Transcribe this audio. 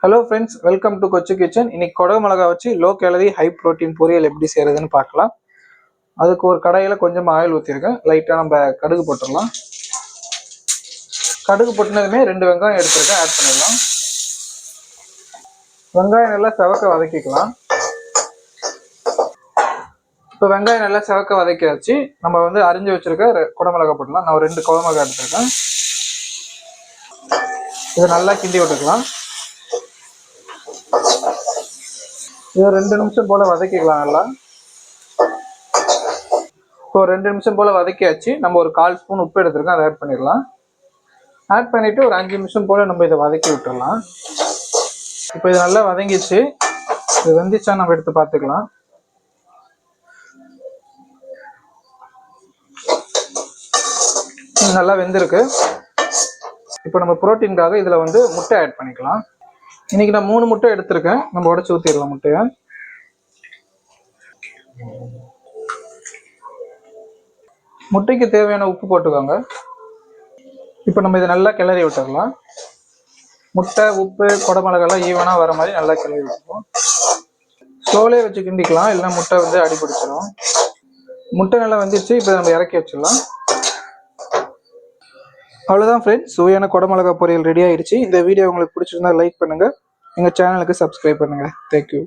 Hello friends, welcome to Kochu kitchen. இன்னைக்கு கொடை மிளகா வச்சு லோ கேலரி ஹை ப்ரோட்டீன் பொரியல் எப்படி செய்யறதுன்னு பார்க்கலாம். அதுக்கு ஒரு கடாயில் கொஞ்சம் ஆயில் ஊற்றிருக்கேன். லைட்டாக நம்ம கடுகு போட்டுடலாம். கடுகு போட்டுனதுமே 2 வெங்காயம் எடுத்துருக்கேன், ஆட் பண்ணிடலாம். வெங்காயம் நல்லா செவக்க வதக்கிக்கலாம். இப்போ வெங்காயம் நல்லா செவக்க வதக்கியாச்சு. நம்ம அரிஞ்சு வச்சிருக்க கொடை மிளகா போட்டுலாம். நான் ஒரு 2 கொடை மிளகா எடுத்துருக்கேன். இதை நல்லா கிண்டி விட்டுக்கலாம். இதை 2 நிமிஷம் போல வதக்கிக்கலாம். நல்லா இப்போ 2 நிமிஷம் போல வதக்கியாச்சு. நம்ம ஒரு 1/4 ஸ்பூன் உப்பு எடுத்துருக்கோம், அதை ஆட் பண்ணிடலாம். ஆட் பண்ணிட்டு ஒரு 5 நிமிஷம் போல நம்ம இதை வதக்கி விட்டுடலாம். இப்போ இது நல்லா வதங்கிச்சு. இது வெந்துச்சா நம்ம எடுத்து பார்த்துக்கலாம். நல்லா வெந்திருக்கு. இப்போ நம்ம புரோட்டீனுக்காக இதில் முட்டை ஆட் பண்ணிக்கலாம். இன்னைக்கு நான் 3 முட்டை எடுத்திருக்கேன். நம்ம உடச்சி ஊற்றிடலாம் முட்டையை. முட்டைக்கு தேவையான உப்பு போட்டுக்கோங்க. இப்போ நம்ம இதை நல்லா கிளறி விட்டுடலாம். முட்டை, உப்பு, கொடை மிளகாலாம் ஈவனாக வர மாதிரி நல்லா கிளறி விட்டுருவோம். ஸ்லோலே வச்சு கிண்டிக்கலாம், இல்லைன்னா முட்டை அடிபிடிச்சிடும். முட்டை நல்லா வந்துச்சு. இப்போ நம்ம இறக்கி வச்சிடலாம். அவ்வளோதான் ஃப்ரெண்ட்ஸ், சுவையான கொடை மிளகா பொரியல் ரெடி ஆயிடுச்சு. இந்த வீடியோ உங்களுக்கு பிடிச்சிருந்தா லைக் பண்ணுங்கள். எங்கள் சேனலுக்கு சப்ஸ்கிரைப் பண்ணுங்கள். தேங்க்யூ.